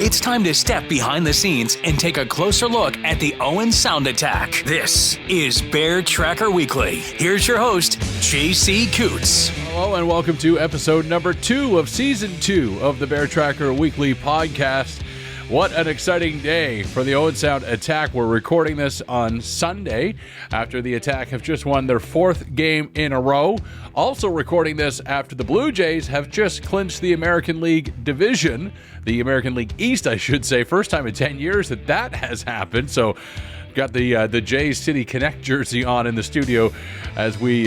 It's time to step behind the scenes and take a closer look at the Owen Sound Attack. This is Bear Tracker Weekly. Here's your host, JC Coots. Hello and welcome to episode number 2 of season 2 of the Bear Tracker Weekly podcast. What an exciting day for the Owen Sound Attack. We're recording this on Sunday after the Attack have just won their 4th game in a row. Also recording this after the Blue Jays have just clinched the American League division, the American League East, I should say. First time in 10 years that has happened. So got the Jays City Connect jersey on in the studio as we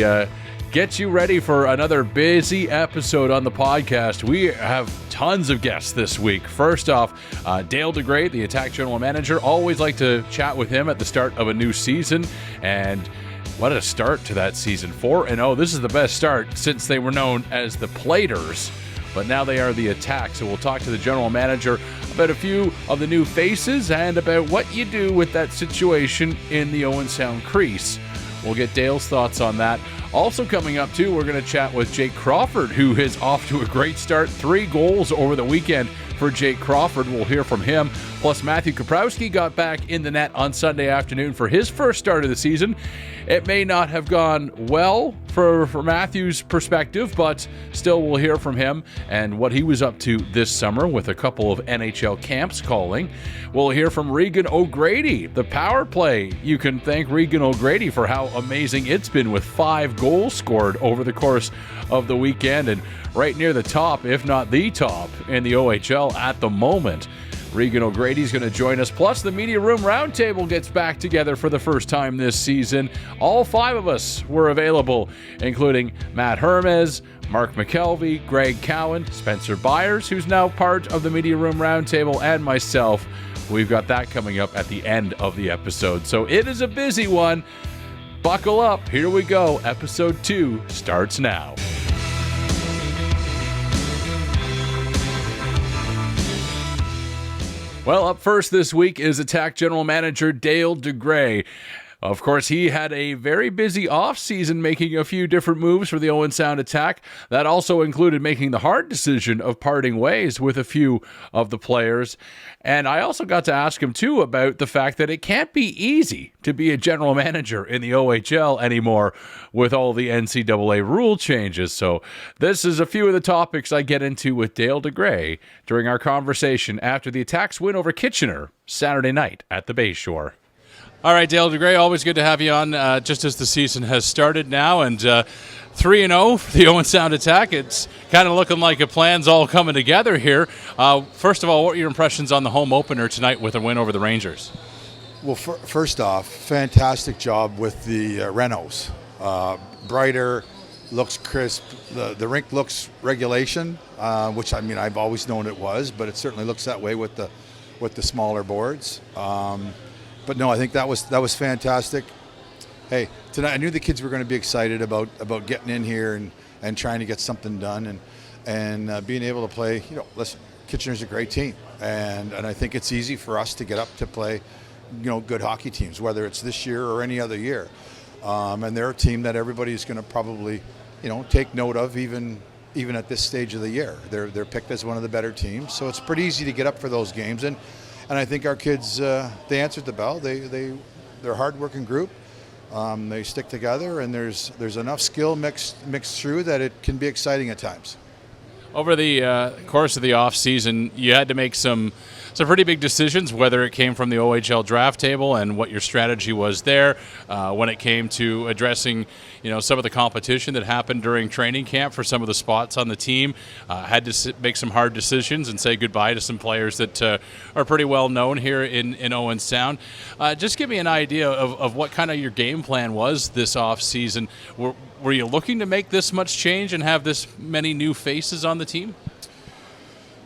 get you ready for another busy episode on the podcast. We have tons of guests this week. First off, Dale DeGray, the Attack General Manager. Always like to chat with him at the start of a new season. And what a start to that season. 4-0. This is the best start since they were known as the Platers. But now they are the Attack. So we'll talk to the General Manager about a few of the new faces and about what you do with that situation in the Owen Sound crease. We'll get Dale's thoughts on that. Also coming up, too, we're going to chat with Jake Crawford, who is off to a great start. 3 goals over the weekend for Jake Crawford. We'll hear from him. Plus, Matthew Koprowski got back in the net on Sunday afternoon for his first start of the season. It may not have gone well for Matthew's perspective, but still we'll hear from him and what he was up to this summer with a couple of NHL camps calling. We'll hear from Reagan O'Grady, the power play. You can thank Reagan O'Grady for how amazing it's been with 5 goals scored over the course of the weekend and right near the top, if not the top, in the OHL at the moment. Reagan O'Grady is going to join us. Plus, the Media Room Roundtable gets back together for the first time this season. All 5 of us were available, including Matt Hermes, Mark McKelvey, Greg Cowan, Spencer Byers, who's now part of the Media Room Roundtable, and myself. We've got that coming up at the end of the episode. So it is a busy one. Buckle up. Here we go. Episode 2 starts now. Well, up first this week is Attack General Manager Dale DeGray. Of course, he had a very busy offseason making a few different moves for the Owen Sound Attack. That also included making the hard decision of parting ways with a few of the players. And I also got to ask him, too, about the fact that it can't be easy to be a general manager in the OHL anymore with all the NCAA rule changes. So this is a few of the topics I get into with Dale DeGray during our conversation after the Attack's win over Kitchener Saturday night at the Bayshore. All right, Dale DeGray, always good to have you on just as the season has started now. And 3-0 for the Owen Sound Attack. It's kind of looking like a plan's all coming together here. First of all, what are your impressions on the home opener tonight with a win over the Rangers? Well, first off, fantastic job with the Renos. Brighter, looks crisp. The rink looks regulation, which I mean I've always known it was, but it certainly looks that way with the smaller boards. But no, I think that was fantastic. Hey, tonight I knew the kids were going to be excited about getting in here and trying to get something done and being able to play. You know, listen, Kitchener's a great team, and I think it's easy for us to get up to play, you know, good hockey teams, whether it's this year or any other year. And they're a team that everybody's going to probably, you know, take note of even at this stage of the year. They're picked as one of the better teams, so it's pretty easy to get up for those games. And I think our kids, they answered the bell. They're a hard-working group. They stick together, and there's enough skill mixed through that it can be exciting at times. Over the course of the off-season, you had to make some pretty big decisions, whether it came from the OHL draft table and what your strategy was there, when it came to addressing, you know, some of the competition that happened during training camp for some of the spots on the team. Had to make some hard decisions and say goodbye to some players that are pretty well known here in Owen Sound. Just give me an idea of what kind of your game plan was this off-season. Were you looking to make this much change and have this many new faces on the team?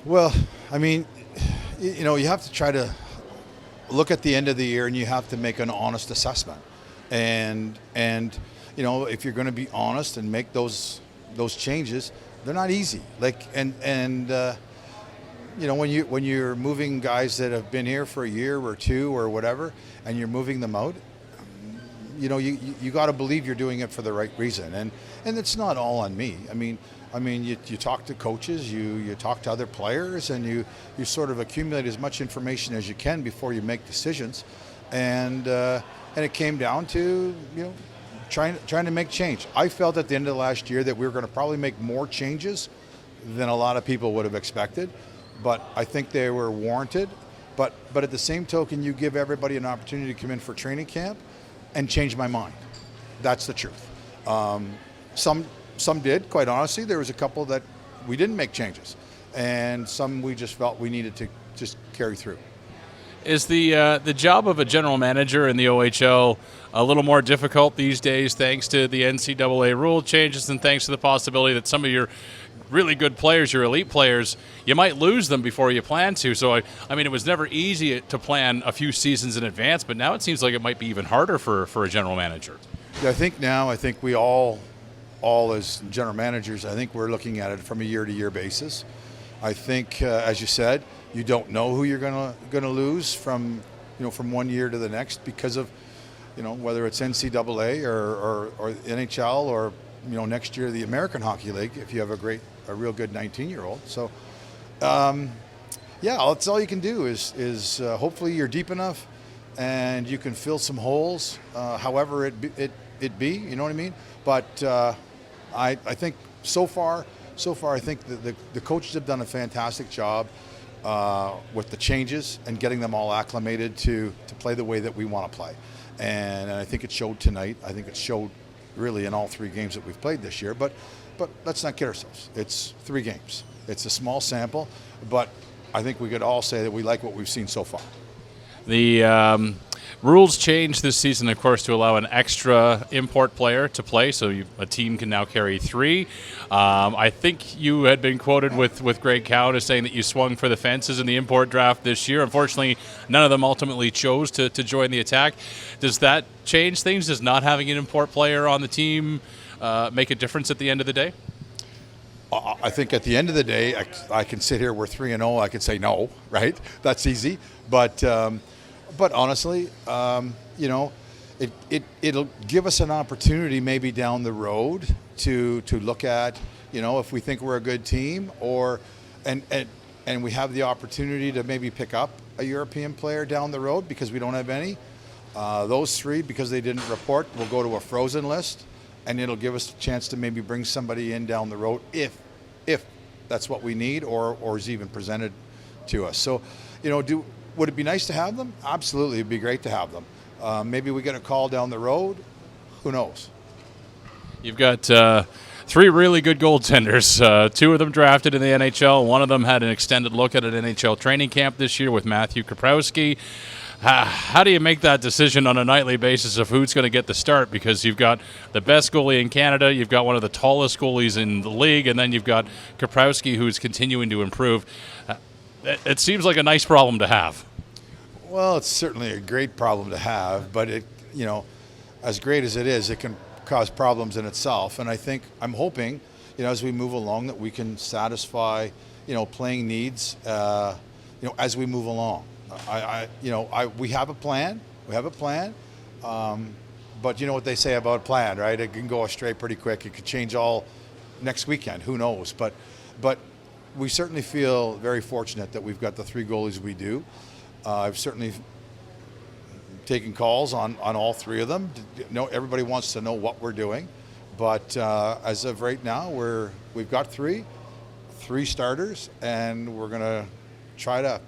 Well, I mean, you know, you have to try to look at the end of the year and you have to make an honest assessment. And you know, if you're going to be honest and make those changes, they're not easy. Like and you know, when you're moving guys that have been here for a year or two or whatever, and you're moving them out, you know, you got to believe you're doing it for the right reason. And it's not all on me. I mean, I mean, you talk to coaches, you talk to other players, and you sort of accumulate as much information as you can before you make decisions. And it came down to, trying to make change. I felt at the end of last year that we were going to probably make more changes than a lot of people would have expected, but I think they were warranted. But at the same token, you give everybody an opportunity to come in for training camp and change my mind. That's the truth. Some did, quite honestly. There was a couple that we didn't make changes, and some we just felt we needed to just carry through. Is the job of a general manager in the OHL a little more difficult these days thanks to the NCAA rule changes and thanks to the possibility that some of your really good players, your elite players, you might lose them before you plan to? So, I mean, it was never easy to plan a few seasons in advance, but now it seems like it might be even harder for a general manager. Yeah, I think we all as general managers, I think we're looking at it from a year-to-year basis. I think, as you said, you don't know who you're gonna lose from one year to the next because of, whether it's NCAA or NHL or next year the American Hockey League if you have a real good 19-year-old. So, that's all you can do is hopefully you're deep enough and you can fill some holes, however it be. You know what I mean? But I think so far I think the coaches have done a fantastic job with the changes and getting them all acclimated to play the way that we want to play. And I think it showed tonight. I think it showed really in all 3 games that we've played this year. But let's not kid ourselves. It's 3 games. It's a small sample, but I think we could all say that we like what we've seen so far. The rules changed this season, of course, to allow an extra import player to play, so a team can now carry 3. I think you had been quoted with Greg Cowan as saying that you swung for the fences in the import draft this year. Unfortunately, none of them ultimately chose to join the attack. Does that change things? Does not having an import player on the team make a difference at the end of the day? I think at the end of the day, I can sit here, we're 3-0, I could say no, right? That's easy. But honestly, it'll give us an opportunity maybe down the road to look at, if we think we're a good team and we have the opportunity to maybe pick up a European player down the road because we don't have any. Those 3, because they didn't report, will go to a frozen list, and it'll give us a chance to maybe bring somebody in down the road if that's what we need or is even presented to us. So, would it be nice to have them? Absolutely, it'd be great to have them. Maybe we get a call down the road. Who knows? You've got 3 really good goaltenders. 2 of them drafted in the NHL. One of them had an extended look at an NHL training camp this year with Matthew Koprowski. How do you make that decision on a nightly basis of who's going to get the start? Because you've got the best goalie in Canada, you've got one of the tallest goalies in the league, and then you've got Koprowski, who's continuing to improve. It seems like a nice problem to have. Well, it's certainly a great problem to have, but as great as it is, it can cause problems in itself. And I'm hoping, as we move along, that we can satisfy, playing needs, as we move along. We have a plan. But you know what they say about a plan, right? It can go astray pretty quick. It could change all next weekend. Who knows? But we certainly feel very fortunate that we've got the 3 goalies we do. I've certainly taken calls on all 3 of them. Everybody wants to know what we're doing, but as of right now, we've got 3 starters, and we're gonna try to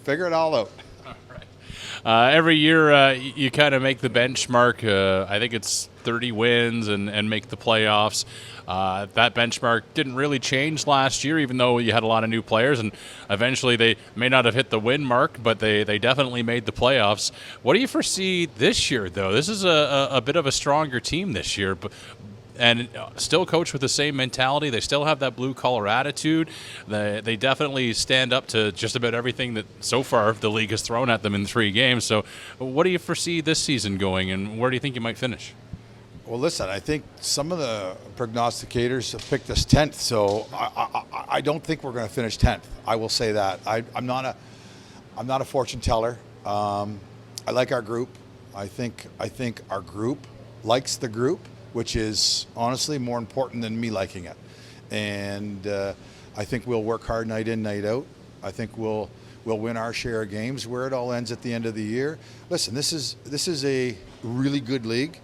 figure it all out. All right. Every year, you kind of make the benchmark. I think it's 30 wins and make the playoffs. That benchmark didn't really change last year, even though you had a lot of new players, and eventually they may not have hit the win mark, but they definitely made the playoffs. What do you foresee this year, though? This is a bit of a stronger team this year, and still coach with the same mentality. They still have that blue-collar attitude. They definitely stand up to just about everything that so far the league has thrown at them in 3 games. So what do you foresee this season going, and where do you think you might finish? Well, listen, I think some of the prognosticators have picked us 10th, so I don't think we're going to finish 10th. I will say that. I'm not a fortune teller. I like our group. I think our group likes the group, which is honestly more important than me liking it. and I think we'll work hard night in, night out. I think we'll win our share of games. Where it all ends at the end of the year, listen, this is a really good league,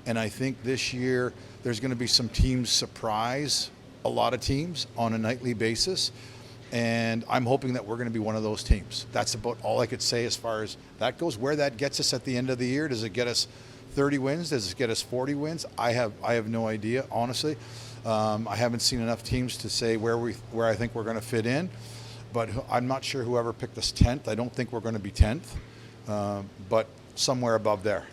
and I think this year there's going to be some teams surprise a lot of teams on a nightly basis, and I'm hoping that we're going to be one of those teams. That's about all I could say as far as that goes. Where that gets us at the end of the year, does it get us 30 wins? Does it get us 40 wins? I have no idea, honestly. I haven't seen enough teams to say where I think we're going to fit in, but I'm not sure whoever picked us 10th. I don't think we're going to be 10th, but somewhere above there.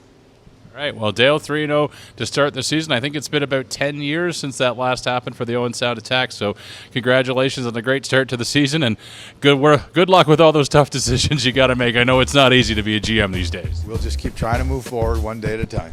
All right, well, Dale, 3-0 to start the season. I think it's been about 10 years since that last happened for the Owen Sound Attack, so congratulations on the great start to the season, and good luck with all those tough decisions you got to make. I know it's not easy to be a GM these days. We'll just keep trying to move forward one day at a time.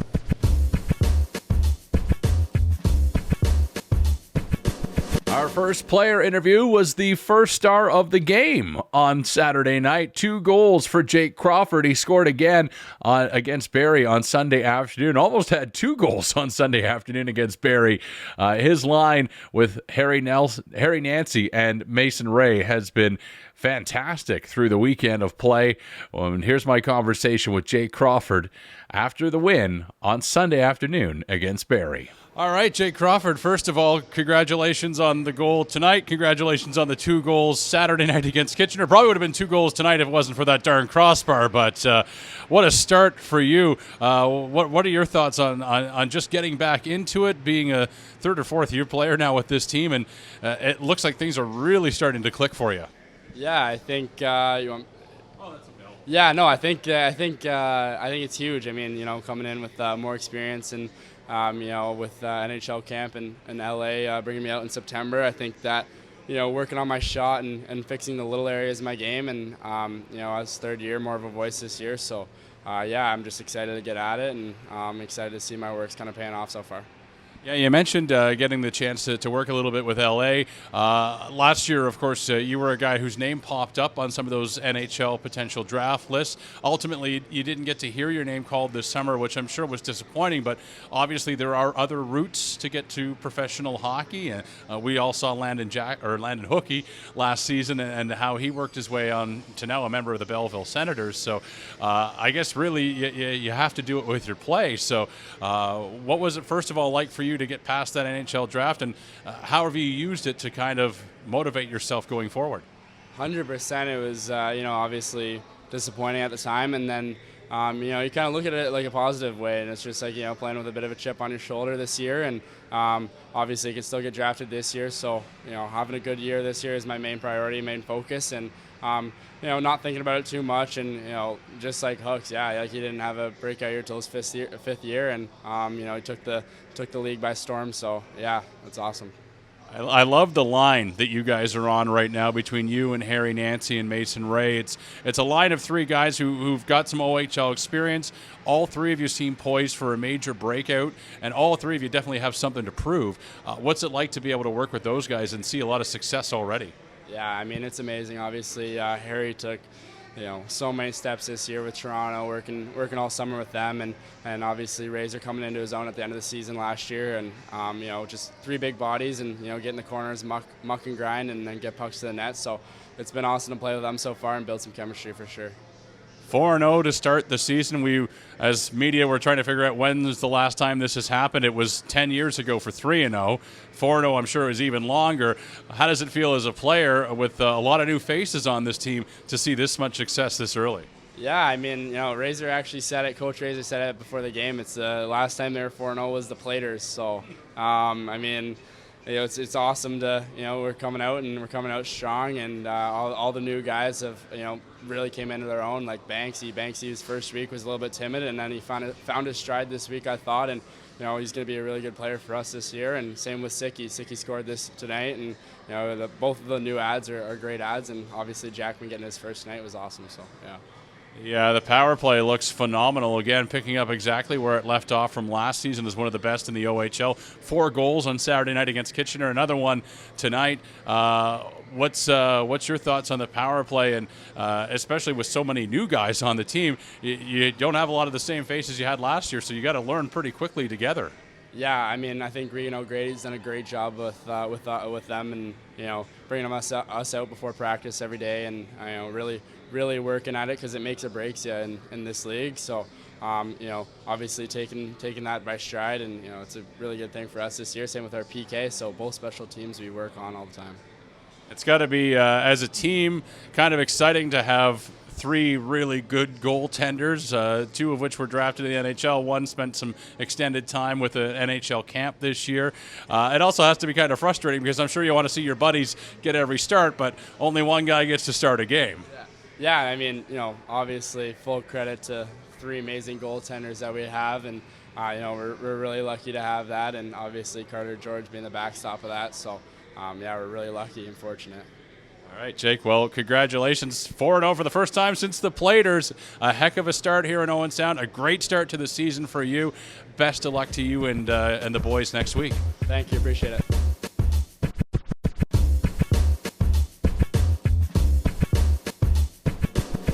Our first player interview was the first star of the game on Saturday night. 2 goals for Jake Crawford. He scored again against Barrie on Sunday afternoon. Almost had 2 goals on Sunday afternoon against Barrie. His line with Harry Nancy and Mason Ray has been fantastic through the weekend of play. And here's my conversation with Jake Crawford after the win on Sunday afternoon against Barrie. All right, Jake Crawford, first of all, congratulations on the goal tonight. Congratulations on the 2 goals Saturday night against Kitchener. Probably would have been 2 goals tonight if it wasn't for that darn crossbar, but what a start for you. What are your thoughts on just getting back into it, being a 3rd or 4th year player now with this team, and it looks like things are really starting to click for you. Yeah, I think you want. Yeah, no, I think it's huge. I mean, coming in with more experience and with NHL camp in LA, bringing me out in September, I think that working on my shot and fixing the little areas of my game, and I was 3rd year, more of a voice this year. So I'm just excited to get at it, and I'm excited to see my work's kind of paying off so far. Yeah, you mentioned getting the chance to work a little bit with LA. Last year, of course, you were a guy whose name popped up on some of those NHL potential draft lists. Ultimately, you didn't get to hear your name called this summer, which I'm sure was disappointing, but obviously there are other routes to get to professional hockey. We all saw Landon Hookie last season and how he worked his way on to now a member of the Belleville Senators. So I guess really you have to do it with your play. So what was it, first of all, like for you to get past that NHL draft, and how have you used it to kind of motivate yourself going forward? 100%. It was, obviously disappointing at the time, and then, you kind of look at it like a positive way, and it's just like, playing with a bit of a chip on your shoulder this year, and obviously you can still get drafted this year, so, having a good year this year is my main priority, main focus, and not thinking about it too much, and just like Hooks, like he didn't have a breakout year till his fifth year, and he took the league by storm. So that's awesome. I love the line that you guys are on right now between you and Harry Nancy and Mason Ray. It's a line of 3 guys who've got some OHL experience. All 3 of you seem poised for a major breakout, and all 3 of you definitely have something to prove. What's it like to be able to work with those guys and see a lot of success already? Yeah, I mean, it's amazing. Obviously, Harry took, so many steps this year with Toronto, working all summer with them, and obviously Razor coming into his own at the end of the season last year, and just 3 big bodies, and get in the corners, muck and grind, and then get pucks to the net. So it's been awesome to play with them so far and build some chemistry for sure. 4-0 to start the season. We, as media, were trying to figure out when was the last time this has happened. It was 10 years ago for 3-0. 4-0, I'm sure, is even longer. How does it feel as a player with a lot of new faces on this team to see this much success this early? Yeah, I mean, Razor actually said it. Coach Razor said it before the game. It's the last time they were 4-0 was the Platers. So, I mean, it's awesome to, we're coming out strong, and all the new guys have, really came into their own, like Banksy. Banksy's first week was a little bit timid, and then he found his stride this week, I thought, and, he's going to be a really good player for us this year, and same with Sicky. Sicky scored this tonight, and, both of the new ads are great ads, and obviously Jackman getting his first tonight was awesome, so, yeah. Yeah, the power play looks phenomenal. Again, picking up exactly where it left off from last season as one of the best in the OHL. 4 goals on Saturday night against Kitchener, another one tonight. What's your thoughts on the power play, and especially with so many new guys on the team, you don't have a lot of the same faces you had last year, so you got to learn pretty quickly together. Yeah, I mean, I think Reagan O'Grady's done a great job with them, and bringing us out before practice every day, and really working at it because it makes or breaks you in this league. So, obviously taking that by stride, and it's a really good thing for us this year. Same with our PK. So both special teams we work on all the time. It's got to be, as a team, kind of exciting to have three really good goaltenders, two of which were drafted in the NHL. One spent some extended time with an NHL camp this year. It also has to be kind of frustrating because I'm sure you want to see your buddies get every start, but only one guy gets to start a game. Yeah, I mean, obviously full credit to three amazing goaltenders that we have, and we're really lucky to have that, and obviously Carter George being the backstop of that. So, we're really lucky and fortunate. All right, Jake. Well, congratulations. 4-0 for the first time since the Platers. A heck of a start here in Owen Sound. A great start to the season for you. Best of luck to you and the boys next week. Thank you. Appreciate it.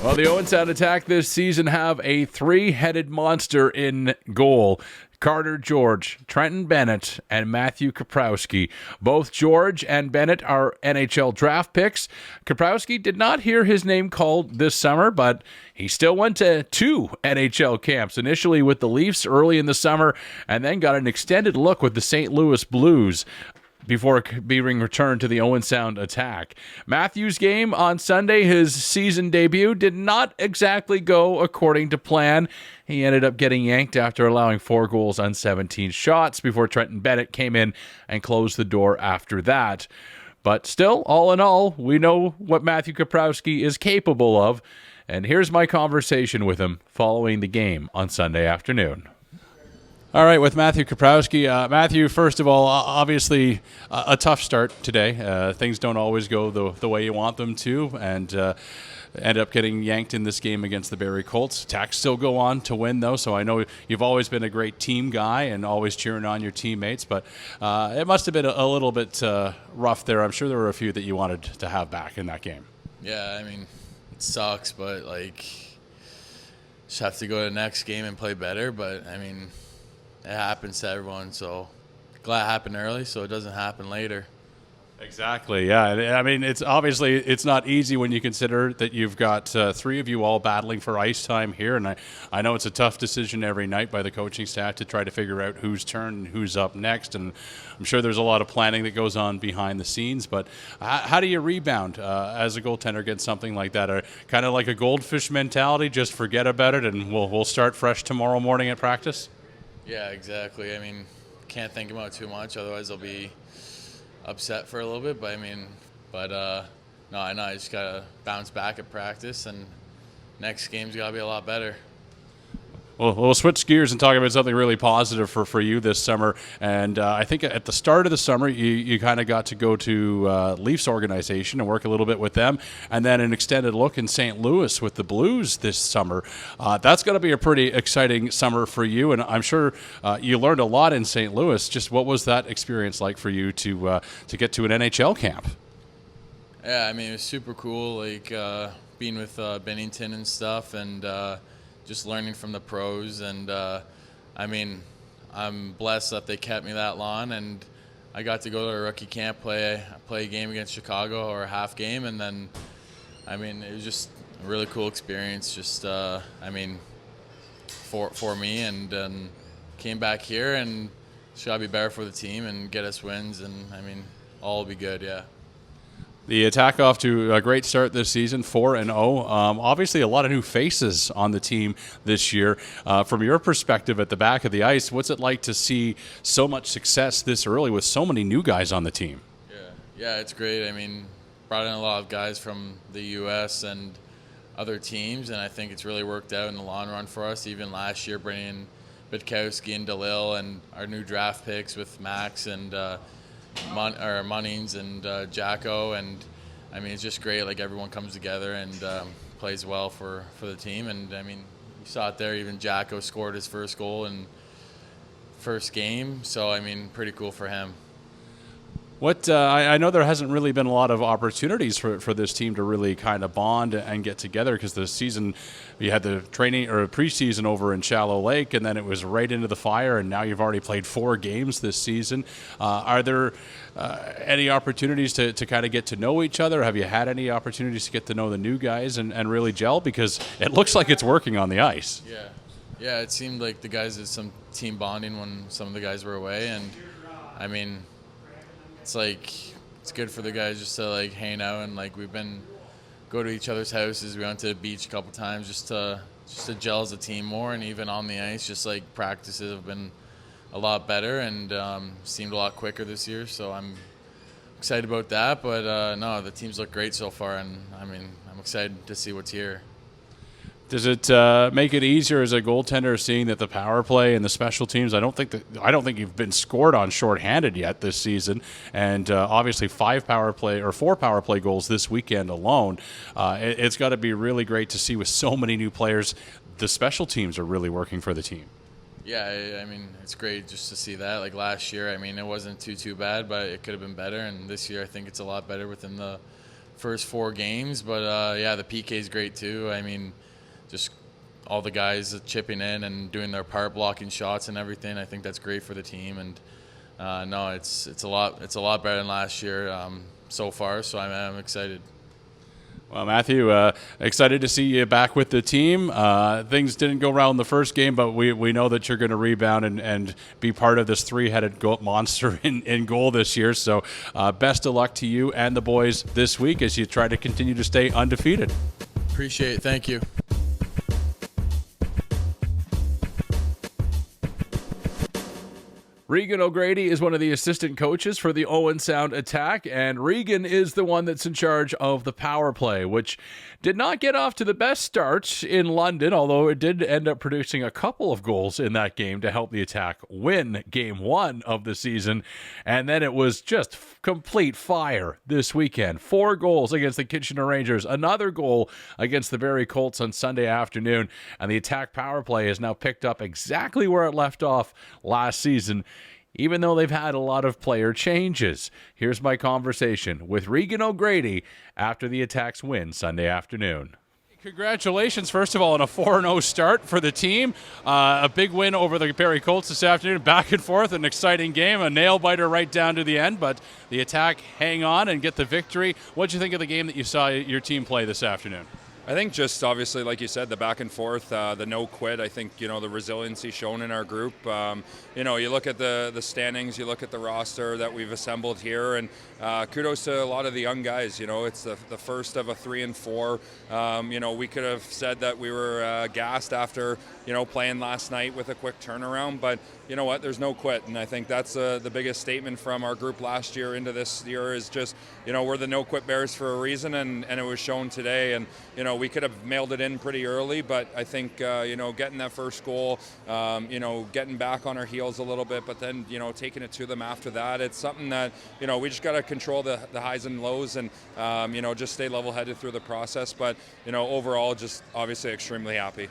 Well, the Owen Sound Attack this season have a three-headed monster in goal. Carter George, Trenton Bennett, and Matthew Koprowski. Both George and Bennett are NHL draft picks. Koprowski did not hear his name called this summer, but he still went to 2 NHL camps, initially with the Leafs early in the summer, and then got an extended look with the St. Louis Blues before being returned to the Owen Sound Attack. Matthew's game on Sunday, his season debut, did not exactly go according to plan. He ended up getting yanked after allowing 4 goals on 17 shots before Trenton Bennett came in and closed the door after that. But still, all in all, we know what Matthew Koprowski is capable of, and here's my conversation with him following the game on Sunday afternoon. All right, with Matthew Koprowski. Matthew, first of all, obviously a tough start today. Things don't always go the way you want them to, and end up getting yanked in this game against the Barrie Colts. Attacks still go on to win, though, so I know you've always been a great team guy and always cheering on your teammates, but it must have been a little bit rough there. I'm sure there were a few that you wanted to have back in that game. Yeah, I mean, it sucks, but, just have to go to the next game and play better, but, I mean, it happens to everyone, so glad it happened early so it doesn't happen later. Exactly, yeah. I mean, it's not easy when you consider that you've got 3 of you all battling for ice time here, and I know it's a tough decision every night by the coaching staff to try to figure out whose turn and who's up next, and I'm sure there's a lot of planning that goes on behind the scenes, but how do you rebound as a goaltender against something like that? Kind of like a goldfish mentality, just forget about it and we'll start fresh tomorrow morning at practice? Yeah, exactly. I mean, can't think about it too much, otherwise I'll be upset for a little bit. But no, I know I just gotta bounce back at practice, and next game's gotta be a lot better. Well, we'll switch gears and talk about something really positive for you this summer. And I think at the start of the summer, you kind of got to go to Leafs organization and work a little bit with them. And then an extended look in St. Louis with the Blues this summer. That's going to be a pretty exciting summer for you. And I'm sure you learned a lot in St. Louis. Just what was that experience like for you to get to an NHL camp? Yeah, I mean, it was super cool, being with Bennington and stuff, and just learning from the pros, and I mean, I'm blessed that they kept me that long, and I got to go to a rookie camp, play a game against Chicago, or a half game, and then, I mean, it was just a really cool experience, just, I mean, for me, and came back here, and it's got to be better for the team and get us wins, and, I mean, all will be good, yeah. The Attack off to a great start this season, 4-0. Obviously, a lot of new faces on the team this year. From your perspective at the back of the ice, what's it like to see so much success this early with so many new guys on the team? Yeah, it's great. I mean, brought in a lot of guys from the U.S. and other teams, and I think it's really worked out in the long run for us. Even last year, bringing in Koprowski and DeLille, and our new draft picks with Max and Munnings and Jacko, and I mean, it's just great. Everyone comes together and plays well for the team, and I mean, you saw it there. Even Jacko scored his first goal in first game, so I mean, pretty cool for him. What I know there hasn't really been a lot of opportunities for this team to really kind of bond and get together, because the season, you had the training or preseason over in Shallow Lake, and then it was right into the fire, and now you've already played 4 games this season. Are there any opportunities to kind of get to know each other? Have you had any opportunities to get to know the new guys and really gel? Because it looks like it's working on the ice. Yeah, it seemed like the guys did some team bonding when some of the guys were away, and I mean, it's like it's good for the guys just to like hang out, and like go to each other's houses. We went to the beach a couple times just to gel as a team more, and even on the ice, just like practices have been a lot better and seemed a lot quicker this year. So I'm excited about that. But no, the teams look great so far, and I mean, I'm excited to see what's here. Does it make it easier as a goaltender seeing that the power play and the special teams? I don't think you've been scored on shorthanded yet this season, and obviously 4 power play goals this weekend alone. It's got to be really great to see with so many new players. The special teams are really working for the team. Yeah, I mean, it's great just to see that. Like last year, I mean, it wasn't too bad, but it could have been better. And this year, I think it's a lot better within the first 4 games. But yeah, the PK is great too. I mean, just all the guys chipping in and doing their part, blocking shots and everything. I think that's great for the team, and no, it's a lot better than last year so far. So I'm excited. Well, Matthew, excited to see you back with the team. Things didn't go well in the first game, but we know that you're going to rebound and be part of this 3-headed monster in goal this year. So best of luck to you and the boys this week as you try to continue to stay undefeated. Appreciate it. Thank you. Reagan O'Grady is one of the assistant coaches for the Owen Sound Attack, and Reagan is the one that's in charge of the power play, which did not get off to the best start in London, although it did end up producing a couple of goals in that game to help the Attack win Game 1 of the season. And then it was just complete fire this weekend. 4 goals against the Kitchener Rangers, another goal against the Barrie Colts on Sunday afternoon, and the Attack power play has now picked up exactly where it left off last season, even though they've had a lot of player changes. Here's my conversation with Reagan O'Grady after the Attack's win Sunday afternoon. Congratulations, first of all, on a 4-0 start for the team. A big win over the Barrie Colts this afternoon. Back and forth, an exciting game, a nail-biter right down to the end, but the Attack hang on and get the victory. What did you think of the game that you saw your team play this afternoon? I think just obviously, like you said, the back and forth, the no quit. I think, the resiliency shown in our group. You look at the standings, you look at the roster that we've assembled here, and kudos to a lot of the young guys. It's the first of a 3 and 4. We could have said that we were gassed after, playing last night with a quick turnaround, but you know what? There's no quit, and I think that's the biggest statement from our group last year into this year is just, we're the no quit Bears for a reason, and it was shown today, and we could have mailed it in pretty early, but I think, getting that first goal, getting back on our heels a little bit, but then, taking it to them after that, it's something that, we just got to control the highs and lows and, just stay level-headed through the process. But, overall, just obviously extremely happy.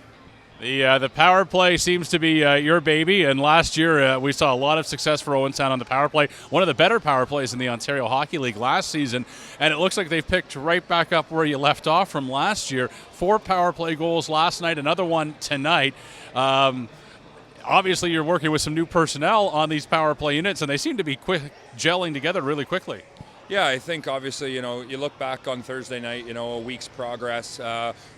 The power play seems to be your baby, and last year we saw a lot of success for Owen Sound on the power play. One of the better power plays in the Ontario Hockey League last season, and it looks like they've picked right back up where you left off from last year. 4 power play goals last night, another one tonight. Obviously, you're working with some new personnel on these power play units, and they seem to be gelling together really quickly. Yeah, I think obviously, you look back on Thursday night, a week's progress.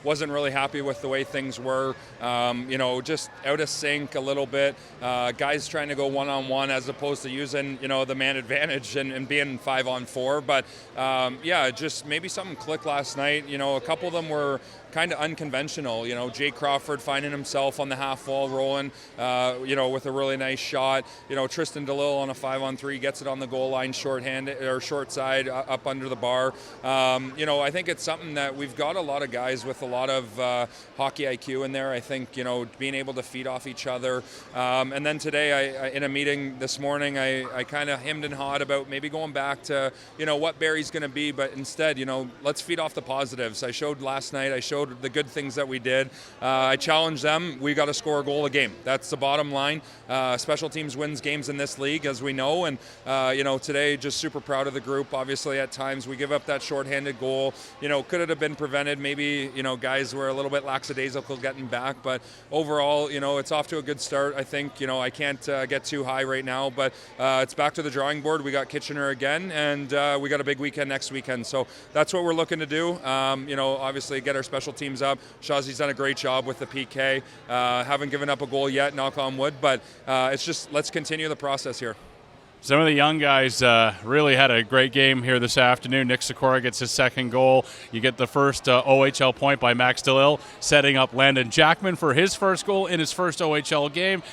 Wasn't really happy with the way things were, just out of sync a little bit. Guys trying to go one-on-one as opposed to using, the man advantage and being 5-on-4. But, just maybe something clicked last night. A couple of them were kind of unconventional. Jay Crawford finding himself on the half wall rolling, with a really nice shot. Tristan DeLille on a 5-on-3 gets it on the goal line short side. side, up under the bar. I think it's something that we've got a lot of guys with a lot of hockey IQ in there. I think, being able to feed off each other. And then today, I in a meeting this morning, I kind of hemmed and hawed about maybe going back to, what Barry's going to be, but instead, let's feed off the positives. I showed the good things that we did. I challenged them. We got to score a goal a game. That's the bottom line. Special teams wins games in this league, as we know. And, today, just super proud of the group. Obviously, at times, we give up that shorthanded goal. Could it have been prevented? Maybe, guys were a little bit lackadaisical getting back. But overall, it's off to a good start. I think, I can't get too high right now. But it's back to the drawing board. We got Kitchener again. And we got a big weekend next weekend. So that's what we're looking to do. Obviously, get our special teams up. Shawzy's done a great job with the PK. Haven't given up a goal yet, knock on wood. But it's just let's continue the process here. Some of the young guys really had a great game here this afternoon. Nick Sikora gets his second goal. You get the first OHL point by Max DeLille, setting up Landon Jackman for his first goal in his first OHL game.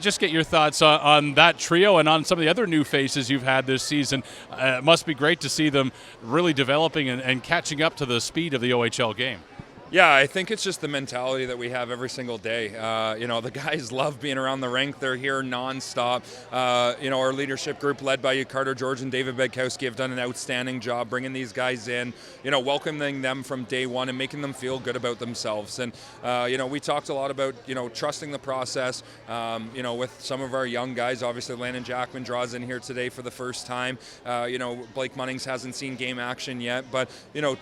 Just get your thoughts on that trio and on some of the other new faces you've had this season. It must be great to see them really developing and catching up to the speed of the OHL game. Yeah, I think it's just the mentality that we have every single day. The guys love being around the rink. They're here nonstop. Our leadership group led by Carter George and David Bedkowski have done an outstanding job bringing these guys in, welcoming them from day one and making them feel good about themselves. And, we talked a lot about, trusting the process, with some of our young guys. Obviously, Landon Jackman draws in here today for the first time. Blake Munnings hasn't seen game action yet, but,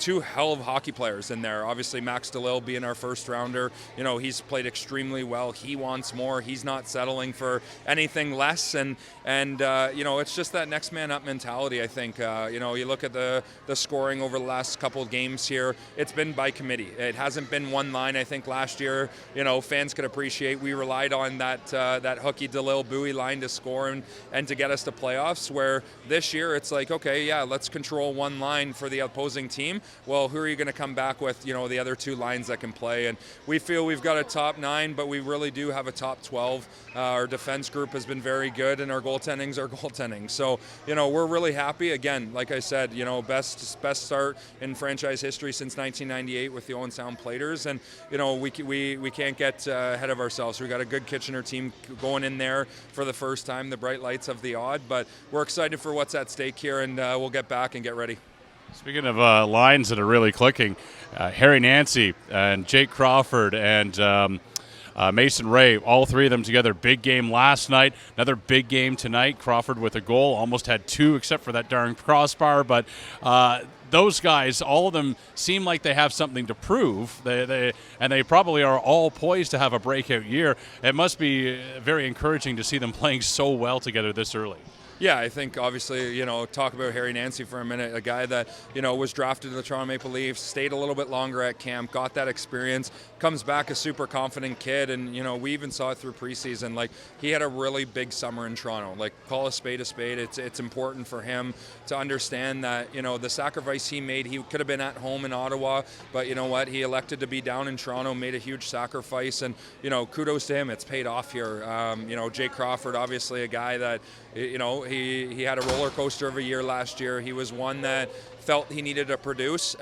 two hell of hockey players in there. Obviously, Max DeLille being our first rounder, he's played extremely well. He wants more. He's not settling for anything less. And it's just that next man up mentality, I think. You look at the scoring over the last couple of games here, it's been by committee. It hasn't been one line. I think last year, fans could appreciate we relied on that hooky DeLille buoy line to score and to get us to playoffs, where this year it's like, okay, yeah, let's control one line for the opposing team. Well, who are you going to come back with, the other two lines that can play? And we feel we've got a top 9, but we really do have a top 12. Our defense group has been very good, and our goaltending's our goaltending. So, we're really happy. Again, like I said, best start in franchise history since 1998 with the Owen Sound Platers. And, we can't get ahead of ourselves. We got a good Kitchener team going in there for the first time, the bright lights of the odd. But we're excited for what's at stake here, and we'll get back and get ready. Speaking of lines that are really clicking, Harry Nancy and Jake Crawford and Mason Ray, all three of them together. Big game last night, another big game tonight. Crawford with a goal, almost had 2 except for that darn crossbar. But those guys, all of them seem like they have something to prove. They probably are all poised to have a breakout year. It must be very encouraging to see them playing so well together this early. Yeah, I think obviously, talk about Harry Nancy for a minute, a guy that, was drafted to the Toronto Maple Leafs, stayed a little bit longer at camp, got that experience, comes back a super confident kid, and, we even saw it through preseason. Like, he had a really big summer in Toronto. Like, call a spade a spade. It's important for him to understand that, the sacrifice he made, he could have been at home in Ottawa, but you know what? He elected to be down in Toronto, made a huge sacrifice, and, kudos to him. It's paid off here. Jake Crawford, obviously a guy that, he had a roller coaster of a year last year. He was one that felt he needed to produce,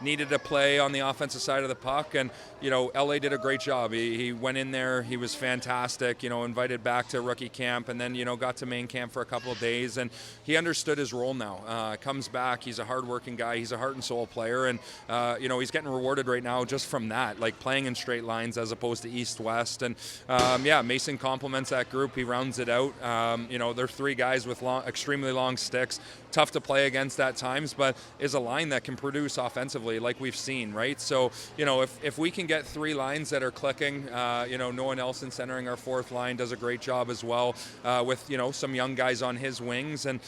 needed to play on the offensive side of the puck, and LA did a great job. He went in there, he was fantastic, invited back to rookie camp, and then got to main camp for a couple of days, and he understood his role now. Comes back, he's a hardworking guy, he's a heart and soul player, and he's getting rewarded right now just from that, like playing in straight lines as opposed to east-west, and Mason complements that group. He rounds it out. They're 3 guys with extremely long sticks, tough to play against at times, but is a line that can produce offensively like we've seen, right? So, if we can get 3 lines that are clicking, Noah Nelson centering our 4th line does a great job as well, with, some young guys on his wings. And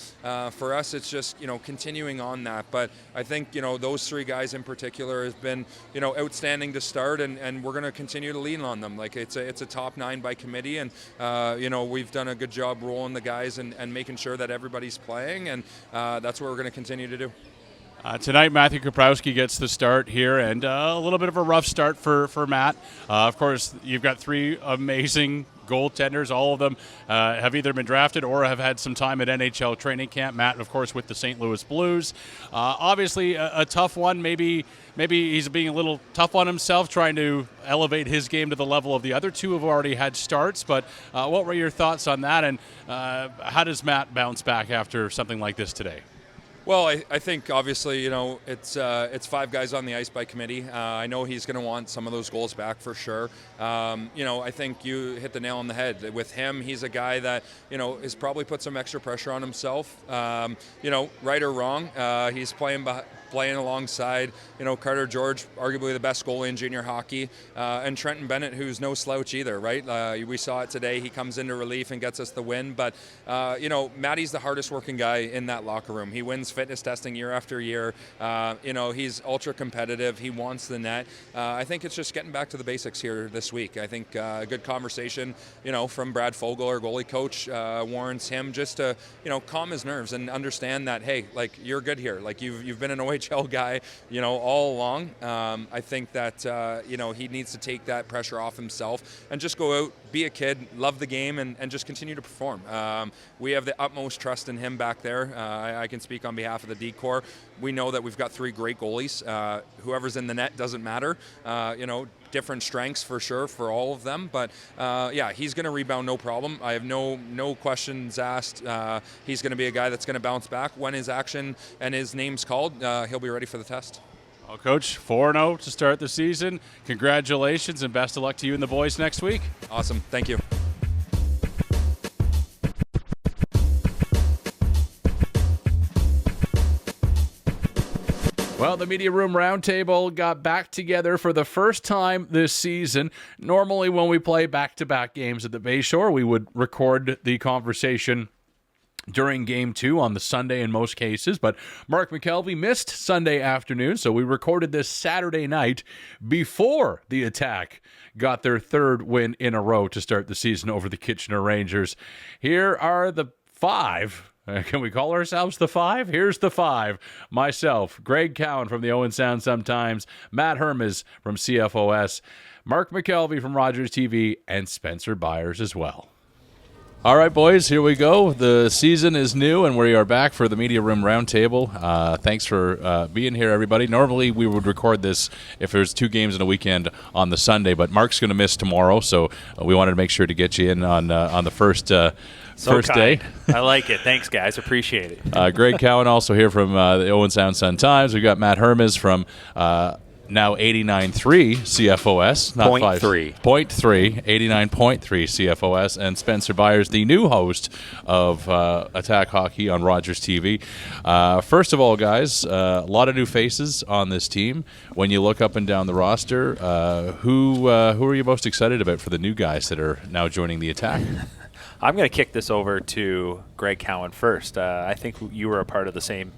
for us, it's just, continuing on that. But I think, those 3 guys in particular have been, outstanding to start, and we're going to continue to lean on them. Like, it's a top 9 by committee, and, we've done a good job rolling the guys and making sure that everybody's playing, and that's what we're going to continue to do. Tonight, Matthew Koprowski gets the start here, and a little bit of a rough start for Matt. Of course, you've got 3 amazing goaltenders. All of them have either been drafted or have had some time at NHL training camp. Matt, of course, with the St. Louis Blues. Obviously, a tough one. Maybe he's being a little tough on himself, trying to elevate his game to the level of the other two who've already had starts. But what were your thoughts on that, and how does Matt bounce back after something like this today? Well, I think obviously, it's 5 guys on the ice by committee. I know he's going to want some of those goals back for sure. I think you hit the nail on the head. With him, he's a guy that, has probably put some extra pressure on himself. Right or wrong, he's playing alongside, Carter George, arguably the best goalie in junior hockey, and Trenton Bennett, who's no slouch either, right? We saw it today. He comes into relief and gets us the win. But, Matty's the hardest working guy in that locker room. He wins fitness testing year after year. He's ultra competitive. He wants the net. I think it's just getting back to the basics here this week. I think a good conversation, from Brad Fogel, our goalie coach, warrants him just to, calm his nerves and understand that, hey, like, you're good here. Like, you've been an OHL guy, all along. I think that, he needs to take that pressure off himself and just go out, be a kid, love the game, and just continue to perform. We have the utmost trust in him back there. I can speak on behalf of the D-Corps. We know that we've got 3 great goalies. Whoever's in the net doesn't matter. Different strengths for sure for all of them. But, he's going to rebound no problem. I have no questions asked. He's going to be a guy that's going to bounce back. When his action and his name's called, he'll be ready for the test. Well, Coach, 4-0 to start the season. Congratulations and best of luck to you and the boys next week. Awesome. Thank you. Well, the Media Room Roundtable got back together for the first time this season. Normally, when we play back-to-back games at the Bayshore, we would record the conversation during Game 2 on the Sunday in most cases, but Mark McKelvey missed Sunday afternoon, so we recorded this Saturday night before the Attack got their 3rd win in a row to start the season over the Kitchener Rangers. Here are the 5. Can we call ourselves the 5? Here's the 5. Myself, Greg Cowan from the Owen Sound Sometimes, Matt Hermes from CFOS, Mark McKelvey from Rogers TV, and Spencer Byers as well. All right, boys, here we go. The season is new, and we are back for the Media Room Roundtable. Thanks for being here, everybody. Normally, we would record this if there's 2 games in a weekend on the Sunday, but Mark's going to miss tomorrow, so we wanted to make sure to get you in on the first day. I like it. Thanks, guys. Appreciate it. Greg Cowan also here from the Owen Sound Sun-Times. We've got Matt Hermes from now 89.3 CFOS, not 0.3. 89.3 CFOS, and Spencer Byers, the new host of Attack Hockey on Rogers TV. First of all, guys, a lot of new faces on this team. When you look up and down the roster, who are you most excited about for the new guys that are now joining the Attack? I'm going to kick this over to Greg Cowan first. I think you were a part of the same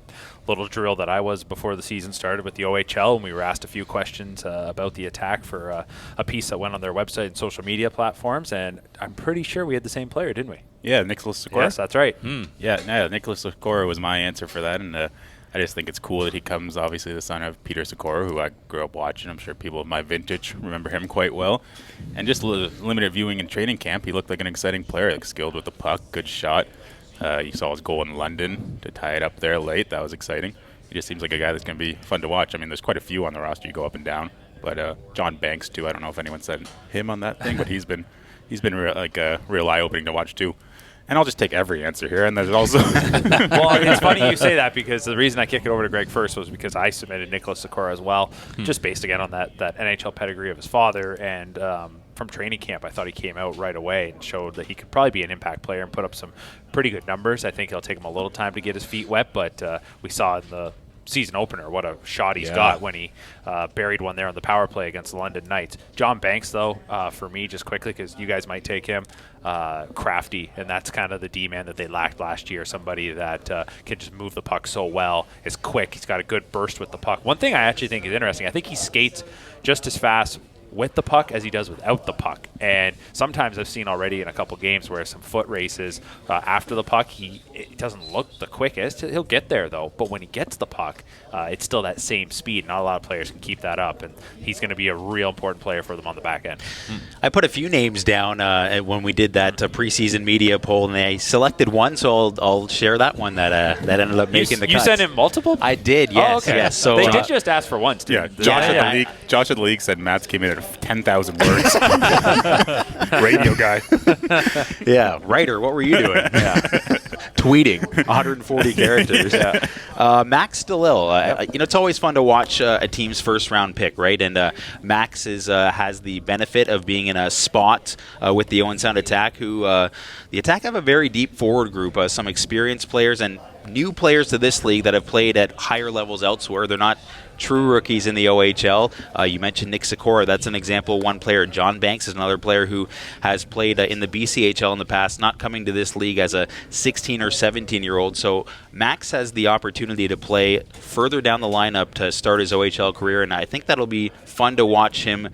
little drill that I was before the season started with the OHL, and we were asked a few questions about the Attack for a piece that went on their website and social media platforms, and I'm pretty sure we had the same player, didn't we? Yeah, Nicholas Sikora. Yes, that's right. Yeah, Nicholas Sikora was my answer for that, and I just think it's cool that he comes, obviously, the son of Peter Sikora, who I grew up watching. I'm sure people of my vintage remember him quite well. And just limited viewing in training camp, he looked like an exciting player, like skilled with the puck, good shot. You saw his goal in London to tie it up there late. That was exciting. He just seems like a guy that's going to be fun to watch. I mean, there's quite a few on the roster. You go up and down. But John Banks, too. I don't know if anyone said him on that thing, but he's been real eye-opening to watch, too. And I'll just take every answer here. And there's also well, it's funny you say that, because the reason I kick it over to Greg first was because I submitted Nicholas Sikora as well, just based again on that NHL pedigree of his father. And from training camp, I thought he came out right away and showed that he could probably be an impact player and put up some pretty good numbers. I think it'll take him a little time to get his feet wet, but we saw in the season opener what a shot he's got when he buried one there on the power play against the London Knights. John Banks, though, for me, just quickly, because you guys might take him, crafty, and that's kind of the D-man that they lacked last year, somebody that can just move the puck so well, is quick, he's got a good burst with the puck. One thing I actually think is interesting, I think he skates just as fast with the puck as he does without the puck. And sometimes I've seen already in a couple games where some foot races after the puck, it doesn't look the quickest. He'll get there, though. But when he gets the puck, it's still that same speed. Not a lot of players can keep that up, and he's going to be a real important player for them on the back end. I put a few names down when we did that preseason media poll, and I selected one, so I'll share that one that ended up making the cut. You sent him multiple? I did, yes. Oh, okay. Yes. So they did just ask for one, too. Yeah, Josh at the league said Matt's came in at 10,000 words. Radio guy. Yeah, writer, what were you doing? Yeah. Tweeting, 140 characters. Yeah. Max Stalil, it's always fun to watch a team's first-round pick, right? And Max has the benefit of being in a spot with the Owen Sound Attack, who the Attack have a very deep forward group, some experienced players and new players to this league that have played at higher levels elsewhere. They're not true rookies in the OHL. You mentioned Nick Sikora. That's an example of one player. John Banks is another player who has played in the BCHL in the past, not coming to this league as a 16 or 17-year-old. So Max has the opportunity to play further down the lineup to start his OHL career, and I think that'll be fun to watch him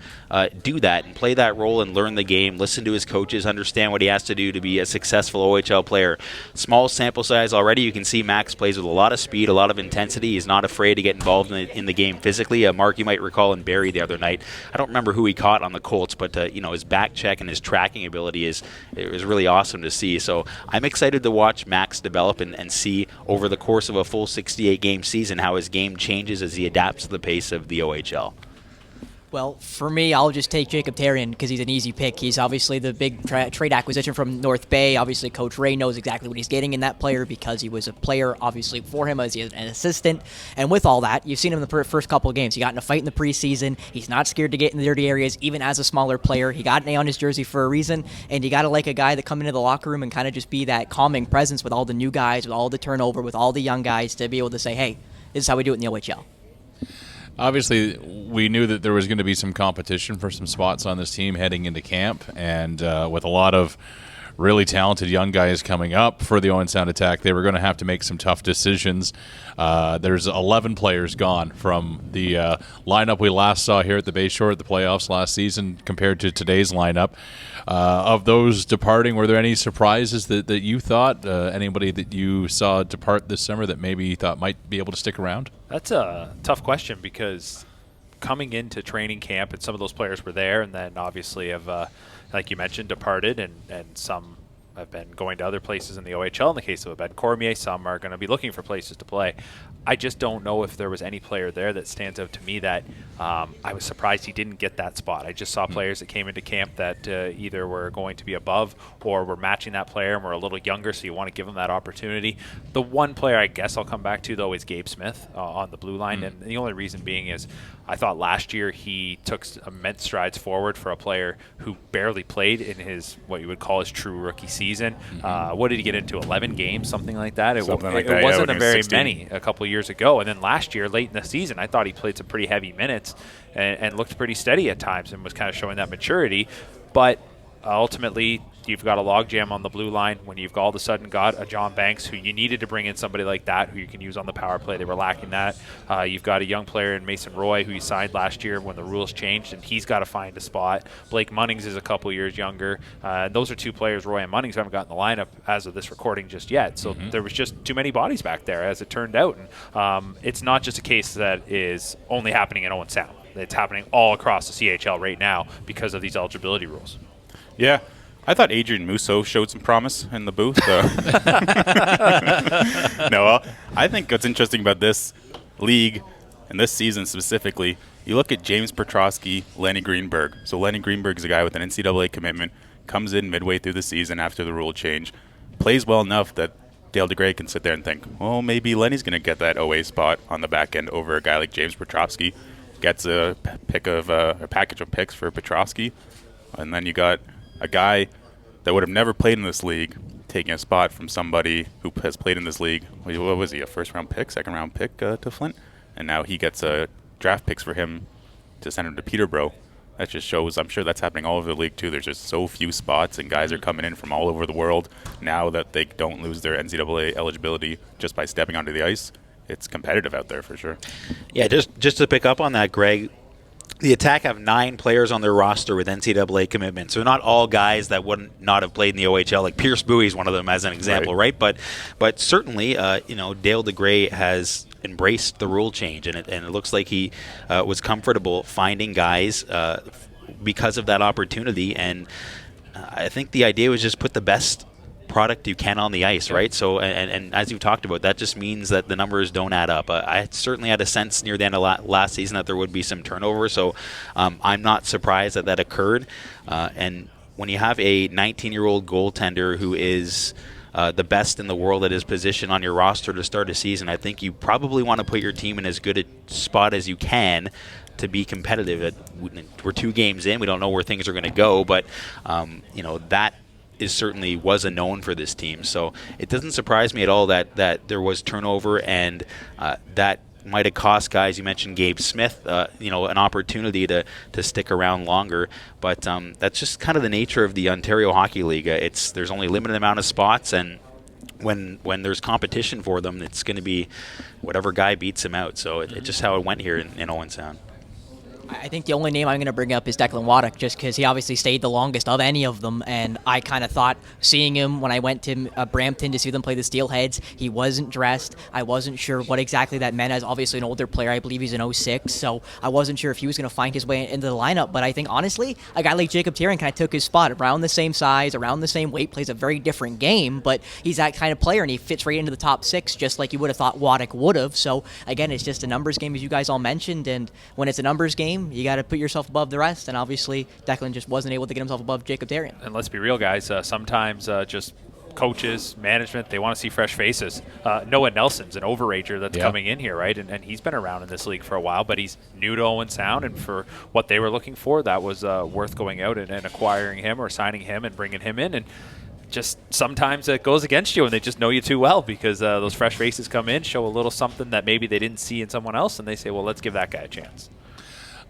do that and play that role and learn the game, listen to his coaches, understand what he has to do to be a successful OHL player. Small sample size already. You can see Max plays with a lot of speed, a lot of intensity. He's not afraid to get involved in the game physically. Mark, you might recall in Barrie the other night, I don't remember who he caught on the Colts, but his back check and his tracking ability is really awesome to see. So I'm excited to watch Max develop and see over the course of a full 68-game season how his game changes as he adapts to the pace of the OHL. Well, for me, I'll just take Jacob Therrien because he's an easy pick. He's obviously the big trade acquisition from North Bay. Obviously, Coach Ray knows exactly what he's getting in that player because he was a player, obviously, for him as an assistant. And with all that, you've seen him in the first couple of games. He got in a fight in the preseason. He's not scared to get in the dirty areas, even as a smaller player. He got an A on his jersey for a reason, and you got to like a guy that come into the locker room and kind of just be that calming presence with all the new guys, with all the turnover, with all the young guys to be able to say, hey, this is how we do it in the OHL. Obviously, we knew that there was going to be some competition for some spots on this team heading into camp, and with a lot of really talented young guys coming up for the Owen Sound Attack, they were going to have to make some tough decisions. There's 11 players gone from the lineup we last saw here at the Bayshore at the playoffs last season compared to today's lineup. Of those departing, were there any surprises that you thought, anybody that you saw depart this summer that maybe you thought might be able to stick around? That's a tough question because coming into training camp, and some of those players were there, and then obviously have, like you mentioned, departed, and some have been going to other places in the OHL. In the case of Ben Cormier, some are going to be looking for places to play. I just don't know if there was any player there that stands out to me that I was surprised he didn't get that spot. I just saw players that came into camp that either were going to be above or were matching that player and were a little younger, so you want to give them that opportunity. The one player I guess I'll come back to, though, is Gabe Smith on the blue line, and the only reason being is I thought last year he took immense strides forward for a player who barely played in his what you would call his true rookie season. What did he get into, 11 games, something like that? It wasn't a very many a couple years ago. And then last year, late in the season, I thought he played some pretty heavy minutes and looked pretty steady at times and was kind of showing that maturity. But ultimately, you've got a logjam on the blue line when you've all of a sudden got a John Banks who you needed to bring in somebody like that who you can use on the power play. They were lacking that. You've got a young player in Mason Roy who you signed last year when the rules changed, and he's got to find a spot. Blake Munnings is a couple years younger. Those are two players, Roy and Munnings, who haven't gotten the lineup as of this recording just yet. So there was just too many bodies back there, as it turned out. And it's not just a case that is only happening in Owen Sound. It's happening all across the CHL right now because of these eligibility rules. Yeah. I thought Adrian Musso showed some promise in the booth. No, I think what's interesting about this league and this season specifically, you look at James Koprowski, Lenny Greenberg. So Lenny Greenberg is a guy with an NCAA commitment, comes in midway through the season after the rule change, plays well enough that Dale DeGray can sit there and think, well, maybe Lenny's going to get that OA spot on the back end over a guy like James Koprowski. Gets a package of picks for Koprowski, and then you got a guy that would have never played in this league taking a spot from somebody who has played in this league. What was he, a first-round pick, second-round pick to Flint? And now he gets draft picks for him to send him to Peterborough. That just shows, I'm sure that's happening all over the league too. There's just so few spots, and guys are coming in from all over the world now that they don't lose their NCAA eligibility just by stepping onto the ice. It's competitive out there for sure. Yeah, just to pick up on that, Greg, the Attack have 9 players on their roster with NCAA commitments. So not all guys that wouldn't not have played in the OHL. Like Pierce Bowie is one of them as an example, right? But certainly, Dale DeGray has embraced the rule change, and it looks like he was comfortable finding guys because of that opportunity. And I think the idea was just put the best product you can on the ice, right? So, and as you talked about, that just means that the numbers don't add up. I certainly had a sense near the end of last season that there would be some turnover, so I'm not surprised that occurred. And when you have a 19-year-old goaltender who is the best in the world at his position on your roster to start a season, I think you probably want to put your team in as good a spot as you can to be competitive. We're 2 games in. We don't know where things are going to go, but that certainly was a known for this team. So it doesn't surprise me at all that there was turnover, and that might have cost guys. You mentioned Gabe Smith, an opportunity to stick around longer. But that's just kind of the nature of the Ontario Hockey League. There's only a limited amount of spots, and when there's competition for them, it's going to be whatever guy beats him out. So it's just how it went here in Owen Sound. I think the only name I'm going to bring up is Declan Waddick, just because he obviously stayed the longest of any of them, and I kind of thought, seeing him when I went to Brampton to see them play the Steelheads, he wasn't dressed. I wasn't sure what exactly that meant, as obviously an older player. I believe he's an 06, so I wasn't sure if he was going to find his way into the lineup, but I think, honestly, a guy like Jacob Therrien kind of took his spot. Around the same size, around the same weight, plays a very different game, but he's that kind of player, and he fits right into the top 6, just like you would have thought Waddick would have. So, again, it's just a numbers game, as you guys all mentioned, and when it's a numbers game, you got to put yourself above the rest, and obviously Declan just wasn't able to get himself above Jacob Therrien. And let's be real, guys. Sometimes just coaches, management, they want to see fresh faces. Noah Nelson's an overager that's coming in here, right? And he's been around in this league for a while, but he's new to Owen Sound, and for what they were looking for, that was worth going out and acquiring him or signing him and bringing him in. And just sometimes it goes against you, and they just know you too well, because those fresh faces come in, show a little something that maybe they didn't see in someone else, and they say, well, let's give that guy a chance.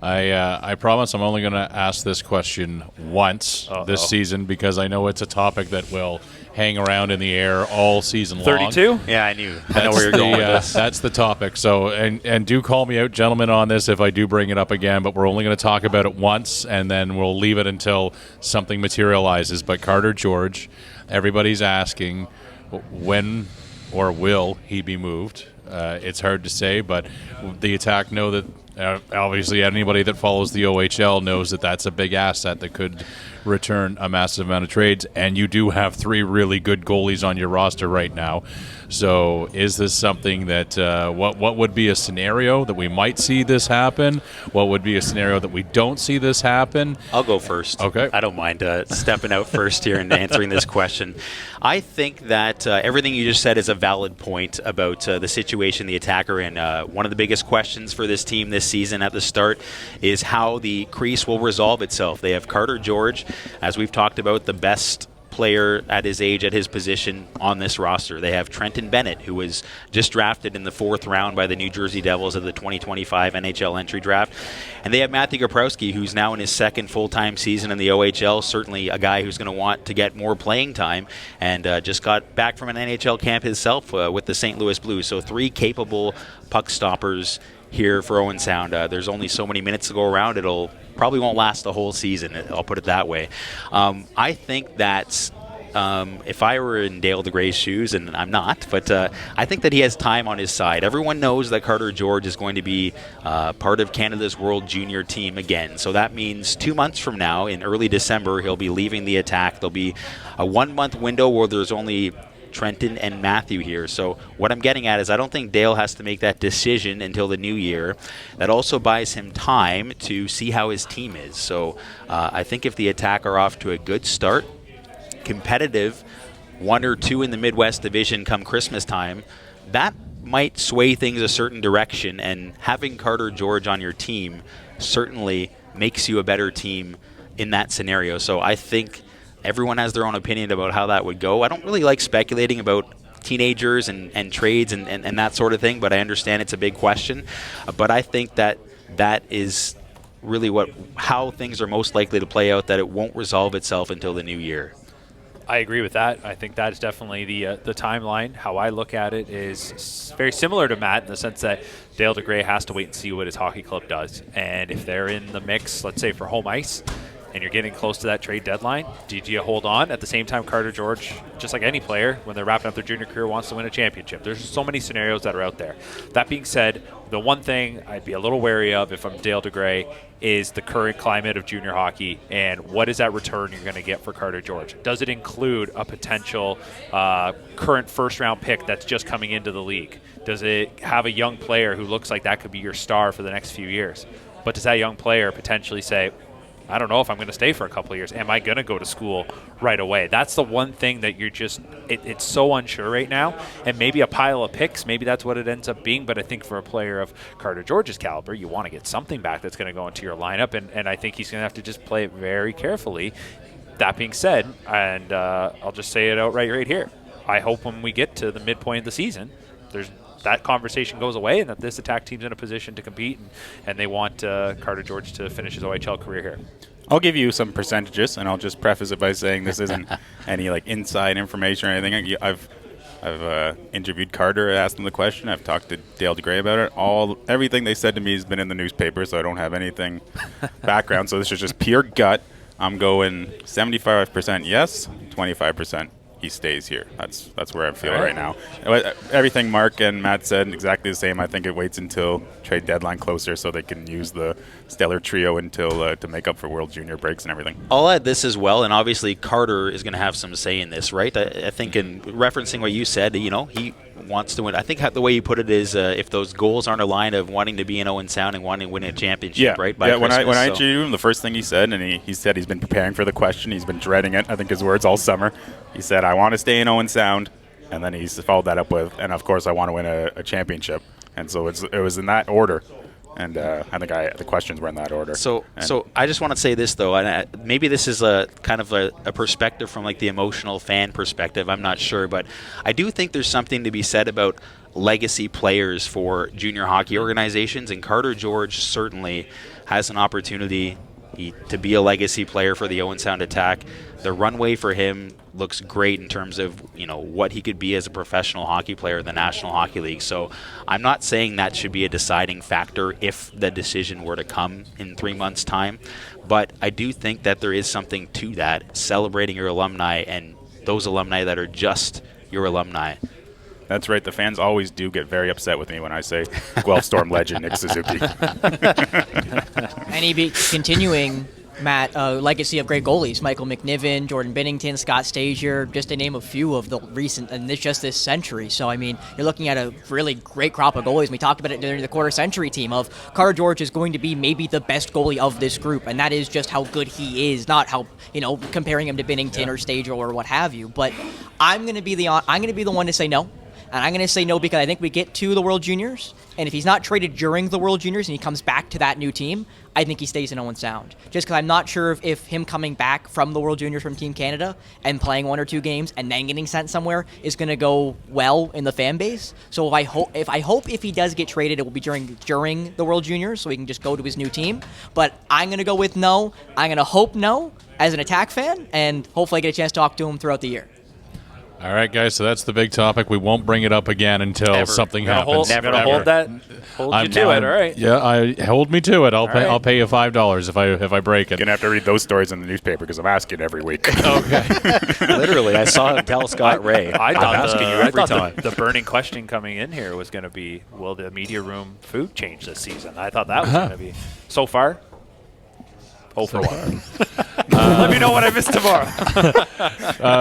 I promise I'm only going to ask this question once this season, because I know it's a topic that will hang around in the air all season long. 32? Yeah, I know where you're going with this. That's the topic. So, and do call me out, gentlemen, on this if I do bring it up again, but we're only going to talk about it once, and then we'll leave it until something materializes. But Carter George, everybody's asking, when or will he be moved? It's hard to say, but the Attack know that obviously anybody that follows the OHL knows that that's a big asset that could return a massive amount of trades, and you do have 3 really good goalies on your roster right now. So is this something that what would be a scenario that we might see this happen? What would be a scenario that we don't see this happen? I'll go first. Okay. I don't mind stepping out first here and answering this question. I think that everything you just said is a valid point about the situation the Attack are in. One of the biggest questions for this team this season at the start is how the crease will resolve itself. They have Carter George, as we've talked about, the best player at his age, at his position on this roster. They have Trenton Bennett, who was just drafted in the 4th round by the New Jersey Devils of the 2025 NHL entry draft. And they have Matthew Koprowski, who's now in his 2nd full-time season in the OHL, certainly a guy who's going to want to get more playing time, and just got back from an NHL camp himself with the St. Louis Blues. So 3 capable puck stoppers here for Owen Sound. There's only so many minutes to go around. It'll probably won't last the whole season, I'll put it that way. I think that if I were in Dale DeGray's shoes, and I'm not, but I think that he has time on his side. Everyone knows that Carter George is going to be part of Canada's World Junior team again. So that means 2 months from now, in early December, he'll be leaving the Attack. There'll be a 1-month window where there's only Trenton and Matthew here. So what I'm getting at is I don't think Dale has to make that decision until the new year. That also buys him time to see how his team is. So I think if the Attack are off to a good start, competitive, 1 or 2 in the Midwest Division come Christmas time, that might sway things a certain direction, and having Carter George on your team certainly makes you a better team in that scenario. So I think everyone has their own opinion about how that would go. I don't really like speculating about teenagers and trades and that sort of thing, but I understand it's a big question. But I think that is really how things are most likely to play out, that it won't resolve itself until the new year. I agree with that. I think that is definitely the timeline. How I look at it is very similar to Matt in the sense that Dale DeGray has to wait and see what his hockey club does. And if they're in the mix, let's say for home ice, and you're getting close to that trade deadline, do you hold on? At the same time, Carter George, just like any player, when they're wrapping up their junior career, wants to win a championship. There's so many scenarios that are out there. That being said, the one thing I'd be a little wary of if I'm Dale DeGray is the current climate of junior hockey and what is that return you're going to get for Carter George. Does it include a potential current first-round pick that's just coming into the league? Does it have a young player who looks like that could be your star for the next few years? But does that young player potentially say, I don't know if I'm going to stay for a couple of years. Am I going to go to school right away? That's the one thing that you're just it's so unsure right now. And maybe a pile of picks, maybe that's what it ends up being. But I think for a player of Carter George's caliber, you want to get something back that's going to go into your lineup. And I think he's going to have to just play it very carefully. That being said, and I'll just say it outright right here, I hope when we get to the midpoint of the season, that conversation goes away and that this Attack team's in a position to compete and they want Carter George to finish his OHL career here. I'll give you some percentages, and I'll just preface it by saying this isn't any inside information or anything. I've interviewed Carter, asked him the question. I've talked to Dale DeGray about it. Everything they said to me has been in the newspaper, so I don't have anything background. So this is just pure gut. I'm going 75% yes, 25% he stays here. That's where I'm feeling right now. Everything Mark and Matt said, exactly the same. I think it waits until trade deadline closer so they can use the stellar trio until to make up for World Junior breaks and everything. I'll add this as well, and obviously Carter is going to have some say in this, right? I think in referencing what you said, he wants to win. I think the way you put it is if those goals aren't aligned of wanting to be in Owen Sound and wanting to win a championship, right? By when I interviewed him, the first thing he said, and he said he's been preparing for the question, he's been dreading it, I think his words all summer. He said, I want to stay in Owen Sound, and then he's followed that up with, and of course I want to win a championship. And so it was in that order. And I think the questions were in that order. So I just want to say this, though, and maybe this is a kind of a perspective from the emotional fan perspective. I'm not sure, but I do think there's something to be said about legacy players for junior hockey organizations, and Carter George certainly has an opportunity to be a legacy player for the Owen Sound Attack. The runway for him looks great in terms of what he could be as a professional hockey player in the National Hockey League. So I'm not saying that should be a deciding factor if the decision were to come in 3 months' time, but I do think that there is something to that, celebrating your alumni and those alumni that are just your alumni. That's right. The fans always do get very upset with me when I say Guelph Storm legend Nick Suzuki. And he'd be continuing, Matt, a legacy of great goalies. Michael McNiven, Jordan Binnington, Scott Stasier, just to name a few of the recent, and just this century. So, I mean, you're looking at a really great crop of goalies. We talked about it during the quarter-century team of Carter George is going to be maybe the best goalie of this group, and that is just how good he is, not how, comparing him to Binnington or Stasier or what have you. But I'm going to be the one to say no. And I'm going to say no because I think we get to the World Juniors, and if he's not traded during the World Juniors and he comes back to that new team, I think he stays in Owen Sound. Just because I'm not sure if him coming back from the World Juniors from Team Canada and playing 1 or 2 games and then getting sent somewhere is going to go well in the fan base. So if he does get traded, it will be during the World Juniors, so he can just go to his new team. But I'm going to go with no. I'm going to hope no as an Attack fan, and hopefully I get a chance to talk to him throughout the year. All right, guys, so that's the big topic. We won't bring it up again until something happens. Hold you to it, all right. Yeah, hold me to it. I'll pay you $5 if I break it. You're going to have to read those stories in the newspaper because I'm asking every week. Okay. Literally, I saw him tell Scott Ray. I thought time. The burning question coming in here was going to be, will the Media Room food change this season? I thought that was going to be. So far, 0 for 1. Let me know what I missed tomorrow.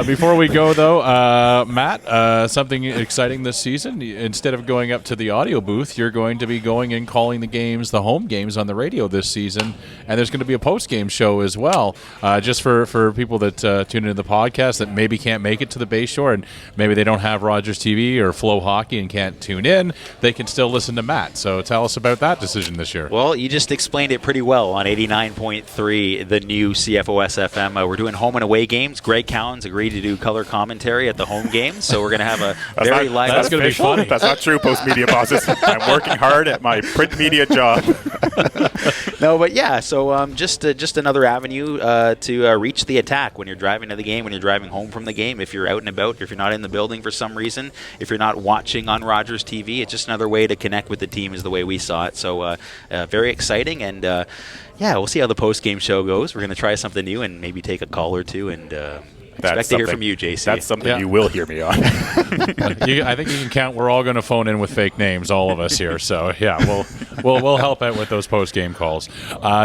Before we go, though, Matt, something exciting this season. Instead of going up to the audio booth, you're going to be going and calling the home games on the radio this season, and there's going to be a post-game show as well, just for people that tune into the podcast that maybe can't make it to the Bayshore and maybe they don't have Rogers TV or Flow Hockey and can't tune in. They can still listen to Matt. So tell us about that decision this year. Well, you just explained it pretty well on 89.3, the new CFOS FM program. We're doing home and away games. Greg Cowan's agreed to do color commentary at the home games, so we're going to have a very live. That's going to be funny. That's not true, Post Media bosses. I'm working hard at my print media job. No, but yeah, so just another avenue to reach the Attack when you're driving to the game, when you're driving home from the game, if you're out and about, if you're not in the building for some reason, if you're not watching on Rogers TV, it's just another way to connect with the team is the way we saw it. So very exciting, and yeah, we'll see how the post-game show goes. We're going to try something new and maybe take a call or two, and expect to hear from you, JC. That's something you will hear me on. I think you can count. We're all going to phone in with fake names, all of us here. So yeah, we'll help out with those post game calls.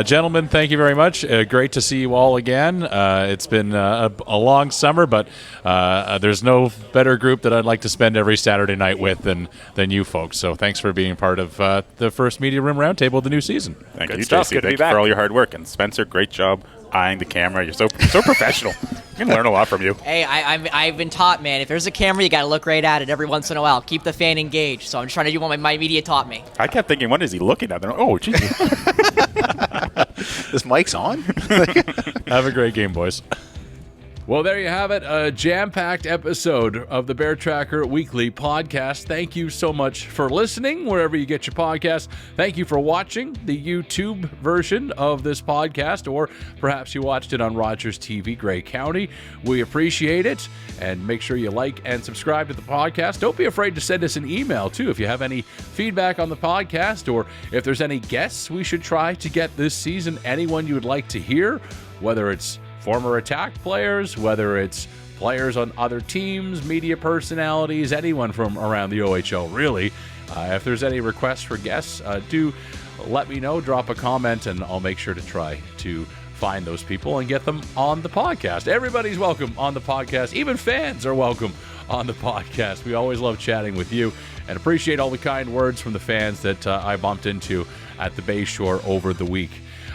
Gentlemen, thank you very much. Great to see you all again. It's been a long summer, but there's no better group that I'd like to spend every Saturday night with than you folks. So thanks for being part of the first Media Room Roundtable of the new season. Thank you, stuff. JC. Good to be Thanks back. for all your hard work. And Spencer, great job eyeing the camera. You're so professional. You can learn a lot from you. Hey, I've been taught, man, if there's a camera, you got to look right at it every once in a while. Keep the fan engaged. So I'm just trying to do what my media taught me. I kept thinking, what is he looking at? Oh, geez. This mic's on? Have a great game, boys. Well, there you have it, a jam-packed episode of the Bear Tracker Weekly Podcast. Thank you so much for listening, wherever you get your podcasts. Thank you for watching the YouTube version of this podcast, or perhaps you watched it on Rogers TV, Grey County. We appreciate it, and make sure you like and subscribe to the podcast. Don't be afraid to send us an email, too, if you have any feedback on the podcast, or if there's any guests we should try to get this season, anyone you would like to hear, whether it's former Attack players, whether it's players on other teams, media personalities, anyone from around the OHL, really. If there's any requests for guests, do let me know. Drop a comment, and I'll make sure to try to find those people and get them on the podcast. Everybody's welcome on the podcast. Even fans are welcome on the podcast. We always love chatting with you and appreciate all the kind words from the fans that I bumped into at the Bayshore over the week.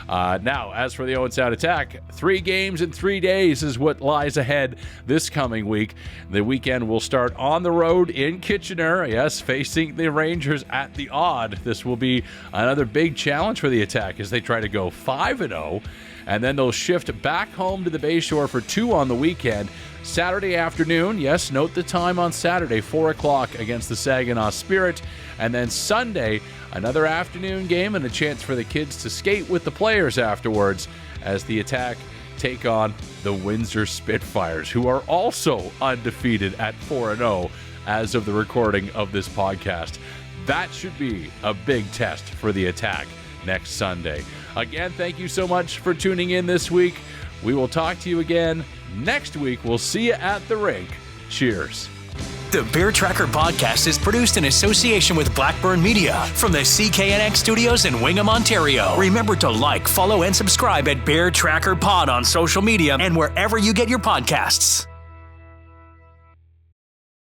Now, as for the Owen Sound Attack, 3 games in 3 days is what lies ahead this coming week. The weekend will start on the road in Kitchener, yes, facing the Rangers at the Odd. This will be another big challenge for the Attack as they try to go 5-0, and then they'll shift back home to the Bayshore for 2 on the weekend. Saturday afternoon, yes, note the time on Saturday, 4 o'clock against the Saginaw Spirit, and then Sunday, another afternoon game and a chance for the kids to skate with the players afterwards as the Attack take on the Windsor Spitfires, who are also undefeated at 4-0 as of the recording of this podcast. That should be a big test for the Attack next Sunday. Again, thank you so much for tuning in this week. We will talk to you again next week. We'll see you at the rink. Cheers. The Bear Tracker podcast is produced in association with Blackburn Media from the CKNX studios in Wingham, Ontario. Remember to like, follow, and subscribe at Bear Tracker Pod on social media and wherever you get your podcasts.